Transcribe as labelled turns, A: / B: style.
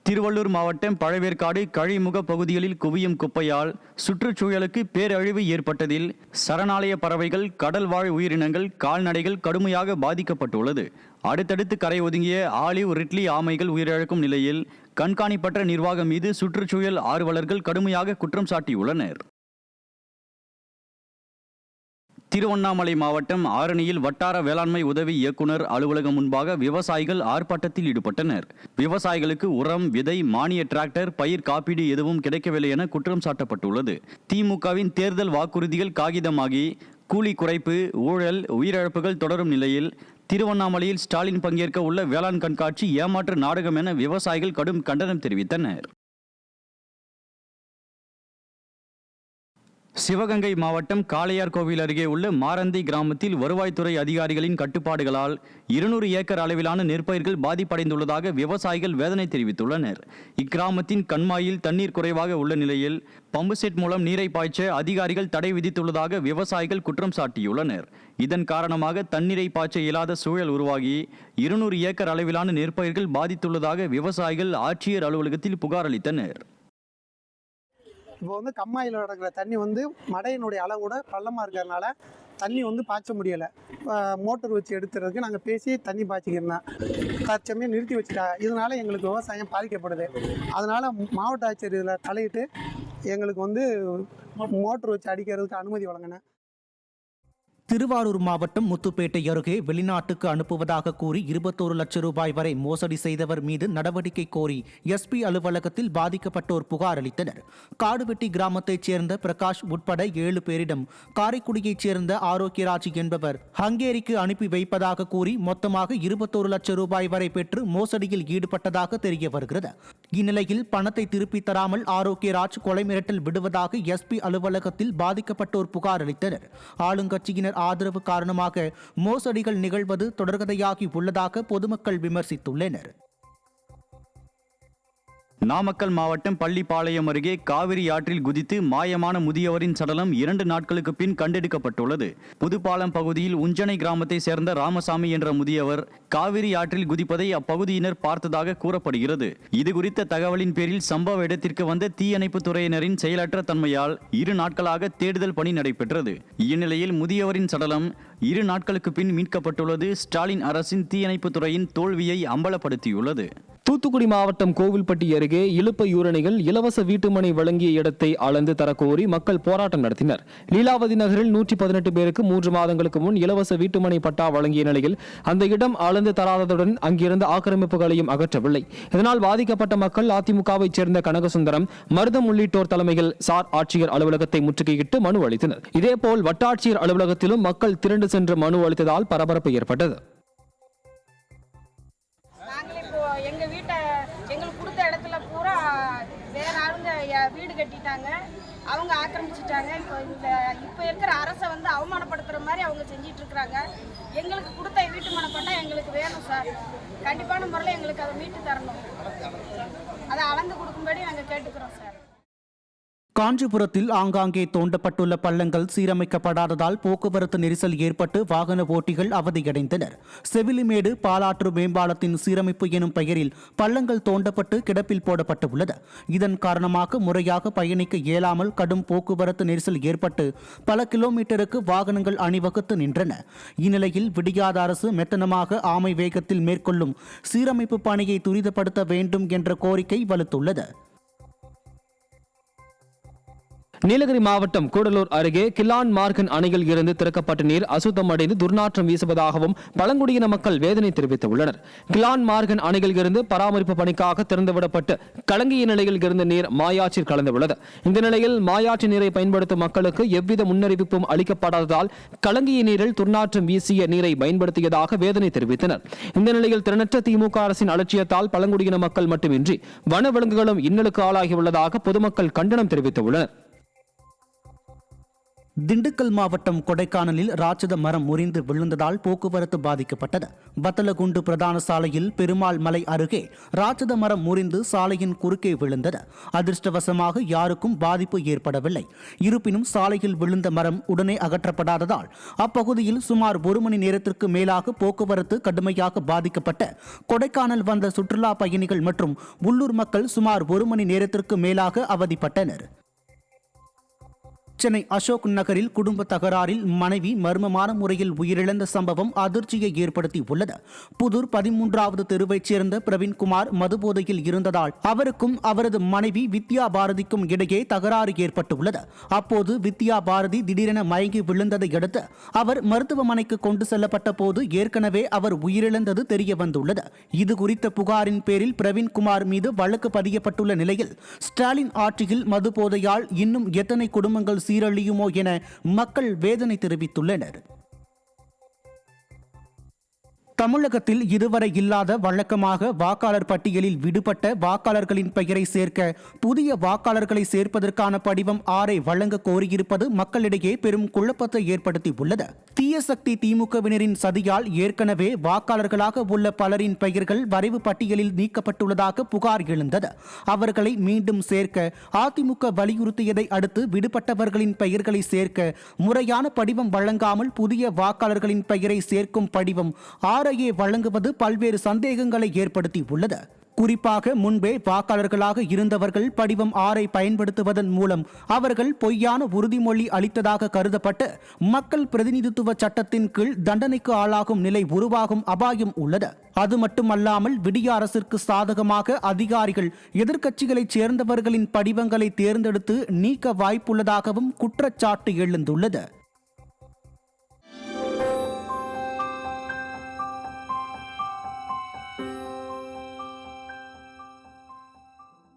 A: திருவள்ளூர் மாவட்டம் பழவேற்காடு கழிமுக பகுதிகளில் குவியும் குப்பையால் சுற்றுச்சூழலுக்கு பேரழிவு ஏற்பட்டதில் சரணாலய பறவைகள், கடல் வாழ் உயிரினங்கள், கால்நடைகள் கடுமையாக பாதிக்கப்பட்டுள்ளது. அடுத்தடுத்து கரை ஒதுங்கிய ஆலிவ் ரிட்லி ஆமைகள் உயிரிழக்கும் நிலையில் கண்காணிப்பற்ற நிர்வாகம் மீது சுற்றுச்சூழல் ஆர்வலர்கள் கடுமையாக குற்றம் சாட்டியுள்ளனர். திருவண்ணாமலை மாவட்டம் ஆரணியில் வட்டார வேளாண்மை உதவி இயக்குநர் அலுவலகம் முன்பாக விவசாயிகள் ஆர்ப்பாட்டத்தில் ஈடுபட்டனர். விவசாயிகளுக்கு உரம், விதை, மானிய டிராக்டர், பயிர் காப்பீடு எதுவும் கிடைக்கவில்லை என குற்றம் சாட்டப்பட்டுள்ளது. திமுகவின் தேர்தல் வாக்குறுதிகள் காகிதமாகி கூலி குறைப்பு, ஊழல், உயிரிழப்புகள் தொடரும் நிலையில் திருவண்ணாமலையில் ஸ்டாலின் பங்கேற்க உள்ள வேளாண் கண்காட்சி ஏமாற்று நாடகம் என விவசாயிகள் கடும் கண்டனம் தெரிவித்தனர். சிவகங்கை மாவட்டம் காளையார்கோவில் அருகே உள்ள மாரந்தை கிராமத்தில் வருவாய்த்துறை அதிகாரிகளின் கட்டுப்பாடுகளால் 200 ஏக்கர் அளவிலான நெற்பயிர்கள் பாதிப்படைந்துள்ளதாக விவசாயிகள் வேதனை தெரிவித்துள்ளனர். இக்கிராமத்தின் கண்மாயில் தண்ணீர் குறைவாக உள்ள நிலையில் பம்பு செட் மூலம் நீரை பாய்ச்ச அதிகாரிகள் தடை விதித்துள்ளதாக விவசாயிகள் குற்றம் சாட்டியுள்ளனர். இதன் காரணமாக தண்ணீரை பாய்ச்ச இயலாத சூழல் உருவாகி 200 ஏக்கர் அளவிலான நெற்பயிர்கள் பாதித்துள்ளதாக விவசாயிகள் ஆட்சியர் அலுவலகத்தில் புகார் அளித்தனர்.
B: இப்போ கம்மாயில் நடக்கிற தண்ணி மடையினுடைய அளவு கூட பள்ளமாக இருக்கிறதுனால தண்ணி பாய்ச்ச முடியலை. மோட்டர் வச்சு எடுத்துறதுக்கு நாங்கள் பேசி தண்ணி பாய்ச்சிக்கிறோம். தற்சமயம் நிறுத்தி வச்சுட்டாங்க. இதனால் எங்களுக்கு விவசாயம் பாதிக்கப்படுது. அதனால் மாவட்ட ஆட்சியர் இதில் தலையிட்டு எங்களுக்கு மோட்டர் வச்சு அடிக்கிறதுக்கு அனுமதி வழங்கினேன்.
C: திருவாரூர் மாவட்டம் முத்துப்பேட்டை அருகே வெளிநாட்டுக்கு அனுப்புவதாக கூறி 21 லட்சம் ரூபாய் வரை மோசடி செய்தவர் மீது நடவடிக்கை கோரி எஸ்பி அலுவலகத்தில் பாதிக்கப்பட்டோர் புகார் அளித்தனர். காடுவெட்டி கிராமத்தைச் சேர்ந்த பிரகாஷ் உட்பட 7 பேரிடம் காரைக்குடியைச் சேர்ந்த ஆரோக்கியராஜ் என்பவர் ஹங்கேரிக்கு அனுப்பி வைப்பதாக கூறி மொத்தமாக 21 லட்சம் ரூபாய் வரை பெற்று மோசடியில் ஈடுபட்டதாக தெரிய வருகிறது. இந்நிலையில் பணத்தை திருப்பித் தராமல் ஆரோக்கியராஜ் கொலை மிரட்டல் விடுவதாக எஸ்பி அலுவலகத்தில் பாதிக்கப்பட்டோர் புகார் அளித்தனர். ஆளுங்கட்சியினர் ஆதரவு காரணமாக மோசடிகள் நிகழ்வது தொடர்கதையாகி உள்ளதாக பொதுமக்கள் விமர்சித்துள்ளனர்.
A: நாமக்கல் மாவட்டம் பள்ளிப்பாளையம் அருகே காவிரி ஆற்றில் குதித்து மாயமான முதியவரின் சடலம் 2 நாட்களுக்கு பின் கண்டெடுக்கப்பட்டுள்ளது. புதுப்பாலம் பகுதியில் உஞ்சனை கிராமத்தை சேர்ந்த ராமசாமி என்ற முதியவர் காவிரி ஆற்றில் குதிப்பதை அப்பகுதியினர் பார்த்ததாக கூறப்படுகிறது. இதுகுறித்த தகவலின் பேரில் சம்பவ இடத்திற்கு வந்த தீயணைப்பு துறையினரின் செயலற்ற தன்மையால் 2 நாட்களாக தேடுதல் பணி நடைபெற்றது. இந்நிலையில் முதியவரின் சடலம் 2 நாட்களுக்கு பின் மீட்கப்பட்டுள்ளது. ஸ்டாலின் அரசின் தீயணைப்பு துறையின் தோல்வியை அம்பலப்படுத்தியுள்ளது.
D: தூத்துக்குடி மாவட்டம் கோவில்பட்டி அருகே இலுப்பை யூரணிகள் இலவச வீட்டுமனை வழங்கிய இடத்தை அளந்து தரக்கோரி மக்கள் போராட்டம் நடத்தினர். லீலாவதி நகரில் 118 பேருக்கு 3 மாதங்களுக்கு முன் இலவச வீட்டுமனை பட்டா வழங்கிய நிலையில் அந்த இடம் அளந்து தராததுடன் அங்கிருந்த ஆக்கிரமிப்புகளையும் அகற்றவில்லை. இதனால் பாதிக்கப்பட்ட மக்கள் அதிமுகவைச் சேர்ந்த கனகசுந்தரம், மருதம் உள்ளிட்டோர் தலைமையில் சார் ஆட்சியர் அலுவலகத்தை முற்றுகையிட்டு மனு அளித்தனர். இதேபோல் வட்டாட்சியர் அலுவலகத்திலும் மக்கள் திரண்டு சென்று மனு அளித்ததால் பரபரப்பு ஏற்பட்டது.
E: எங்கள் வீட்டை எங்களுக்கு கொடுத்த இடத்துல பூரா வேற ஆளுங்க வீடு கட்டிட்டாங்க, அவங்க ஆக்கிரமிச்சிட்டாங்க. இப்போ இருக்கிற அரசை அவமானப்படுத்துகிற மாதிரி அவங்க செஞ்சிட்டு இருக்கிறாங்க. எங்களுக்கு கொடுத்த வீட்டு மனப்பட்டா எங்களுக்கு வேணும் சார். கண்டிப்பான முறையில் எங்களுக்கு அதை மீட்டு தரணும். அதை அளந்து கொடுக்கும்படி நாங்கள் கேட்டுக்கிறோம் சார்.
C: காஞ்சிபுரத்தில் ஆங்காங்கே தோண்டப்பட்டுள்ள பள்ளங்கள் சீரமைக்கப்படாததால் போக்குவரத்து நெரிசல் ஏற்பட்டு வாகன ஓட்டிகள் அவதியடைந்தனர். செவிலிமேடு பாலாற்று மேம்பாலத்தின் சீரமைப்பு எனும் பெயரில் பள்ளங்கள் தோண்டப்பட்டு கிடப்பில் போடப்பட்டுள்ளது. இதன் காரணமாக முறையாக பயணிக்க இயலாமல் கடும் போக்குவரத்து நெரிசல் ஏற்பட்டு பல கிலோமீட்டருக்கு வாகனங்கள் அணிவகுத்து நின்றன. இந்நிலையில் விடியாத அரசு மெத்தனமாக ஆமை வேகத்தில் மேற்கொள்ளும் சீரமைப்பு பணியை துரிதப்படுத்த வேண்டும் என்ற கோரிக்கை வலுத்துள்ளது.
D: நீலகிரி மாவட்டம் கூடலூர் அருகே கிலான் மார்கன் அணையில் இருந்து திறக்கப்பட்ட நீர் அசுத்தம் அடைந்து துர்நாற்றம் வீசுவதாகவும் பழங்குடியின மக்கள் வேதனை தெரிவித்துள்ளனர். கிலான் மார்கன் அணையில் இருந்து பராமரிப்பு பணிக்காக திறந்துவிடப்பட்டு கலங்கிய நிலையில் இருந்த நீர் மாயாற்றில் கலந்துள்ளது. இந்த நிலையில் மாயாற்று நீரை பயன்படுத்தும் மக்களுக்கு எவ்வித முன்னறிவிப்பும் அளிக்கப்படாததால் கலங்கிய நீரில் துர்நாற்றம் வீசிய நீரை பயன்படுத்தியதாக வேதனை தெரிவித்தனர். இந்த நிலையில் திறனற்ற திமுக அரசின் அலட்சியத்தால் பழங்குடியின மக்கள் மட்டுமின்றி வனவிலங்குகளும் இன்னலுக்கு ஆளாகியுள்ளதாக பொதுமக்கள் கண்டனம் தெரிவித்துள்ளனர்.
C: திண்டுக்கல் மாவட்டம் கொடைக்கானலில் ராட்சத மரம் முறிந்து விழுந்ததால் போக்குவரத்து பாதிக்கப்பட்டது. வத்தலகுண்டு பிரதான சாலையில் பெருமாள் மலை அருகே ராட்சத மரம் முறிந்து சாலையின் குறுக்கே விழுந்தது. அதிர்ஷ்டவசமாக யாருக்கும் பாதிப்பு ஏற்படவில்லை. இருப்பினும் சாலையில் விழுந்த மரம் உடனே அகற்றப்படாததால் அப்பகுதியில் சுமார் 1 மணி நேரத்திற்கு மேலாக போக்குவரத்து கடுமையாக பாதிக்கப்பட்ட கொடைக்கானல் வந்த சுற்றுலா பயணிகள் மற்றும் உள்ளூர் மக்கள் சுமார் 1 மணி நேரத்திற்கு மேலாக அவதிப்பட்டனர். சென்னை அசோக் நகரில் குடும்ப தகராறில் மனைவி மர்மமான முறையில் உயிரிழந்த சம்பவம் அதிர்ச்சியை ஏற்படுத்தி உள்ளது. புதூர் 13வது தெருவைச் சேர்ந்த பிரவீன்குமார் மதுபோதையில் இருந்ததால் அவருக்கும் அவரது மனைவி வித்யா பாரதிக்கும் இடையே தகராறு ஏற்பட்டுள்ளது. அப்போது வித்யா பாரதி திடீரென மயங்கி விழுந்ததை அடுத்து அவர் மருத்துவமனைக்கு கொண்டு செல்லப்பட்ட போது ஏற்கனவே அவர் உயிரிழந்தது தெரிய வந்துள்ளது. இது குறித்த புகாரின் பேரில் பிரவீன்குமார் மீது வழக்கு பதியப்பட்டுள்ள நிலையில் ஸ்டாலின் ஆட்சியில் மதுபோதையால் இன்னும் எத்தனை குடும்பங்கள் சீரழியுமோ என மக்கள் வேதனை தெரிவித்துள்ளனர். தமிழகத்தில் இதுவரை இல்லாத வழக்கமாக வாக்காளர் பட்டியலில் விடுபட்ட வாக்காளர்களின் பெயரை சேர்க்க புதிய வாக்காளர்களை சேர்ப்பதற்கான படிவம் 6 வழங்க கோரியிருப்பது மக்களிடையே பெரும் குழப்பத்தை ஏற்படுத்தி உள்ளது. தீய சக்தி திமுகவினரின் சதியால் ஏற்கனவே வாக்காளர்களாக உள்ள பலரின் பெயர்கள் வரைவு பட்டியலில் நீக்கப்பட்டுள்ளதாக புகார் எழுந்தது. அவர்களை மீண்டும் சேர்க்க அதிமுக வலியுறுத்தியதை அடுத்து விடுபட்டவர்களின் பெயர்களை சேர்க்க முறையான படிவம் வழங்காமல் புதிய வாக்காளர்களின் பெயரை சேர்க்கும் படிவம் 6 வழங்குவது பல்வேறு சந்தேகங்களை ஏற்படுத்தி உள்ளது. குறிப்பாக முன்பே வாக்காளர்களாக இருந்தவர்கள் படிவம் 6 பயன்படுத்துவதன் மூலம் அவர்கள் பொய்யான உறுதிமொழி அளித்ததாக கருதப்பட்டு மக்கள் பிரதிநிதித்துவ சட்டத்தின் கீழ் தண்டனைக்கு ஆளாகும் நிலை உருவாகும் அபாயம் உள்ளது. அது மட்டுமல்லாமல் விடிய அரசிற்கு சாதகமாக அதிகாரிகள் எதிர்க்கட்சிகளைச் சேர்ந்தவர்களின் படிவங்களை தேர்ந்தெடுத்து நீக்க வாய்ப்புள்ளதாகவும் குற்றச்சாட்டு எழுந்துள்ளது.